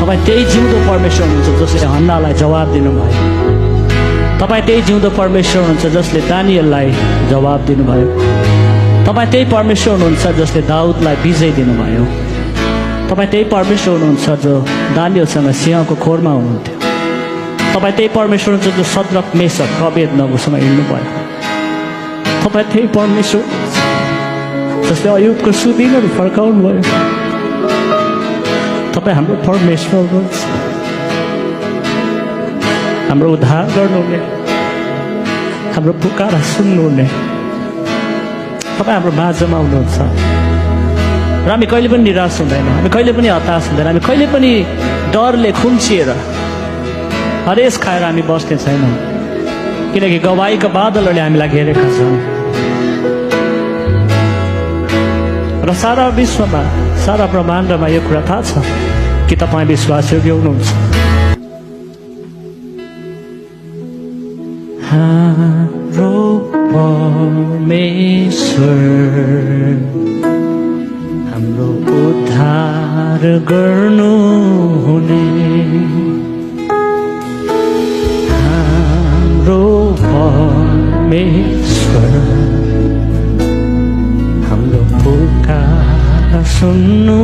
तपाईँ त्यही जिउँदो परमेश्वर हुनुहुन्छ जसले हन्नालाई जवाब दिनुभयो। तपाईँ त्यही जिउँदो परमेश्वर हुनुहुन्छ जसले दानिएललाई जवाब दिनुभयो। तपाईँ त्यही परमेश्वर हुनुहुन्छ जसले दाउदलाई विजय दिनुभयो। तपाईँ त्यही परमेश्वर हुनुहुन्छ जो दानिएलसँग सिंहको खोरमा हुनुहुन्थ्यो। तपाईँ त्यही परमेश्वर हुनुहुन्छ जो सद्रक मेसक अबेदनगोसँग हिँड्नुभयो। तपाईँ त्यही परमेश्वर जसले अयुबको सुदिनहरू फर्काउनु भयो। तपाईँ हाम्रो परमेश्वर हुनुहुन्छ, हाम्रो उद्धार गर्नुहुने, हाम्रो पुकारा सुन्नुहुने। तपाईँ हाम्रो माझमा हुनुहुन्छ र हामी कहिले पनि निराश हुँदैन, हामी कहिले पनि हताश हुँदैन, हामी कहिले पनि डरले खुम्चिएर हरेस खाएर हामी बस्ने छैनौँ, किनकि गवाईका बादलहरूले हामीलाई घेरेका छन् र सारा विश्वमा सारा ब्रह्माण्डमा यो कुरा थाहा छ कि तपाईँ विश्वासयोग्य हुनुहुन्छ। हाम्रो परमेश्वर हाम्रो उद्धार गर्नु हुने, हाम्रो परमेश्वर हाम्रो पुकार सुन्नु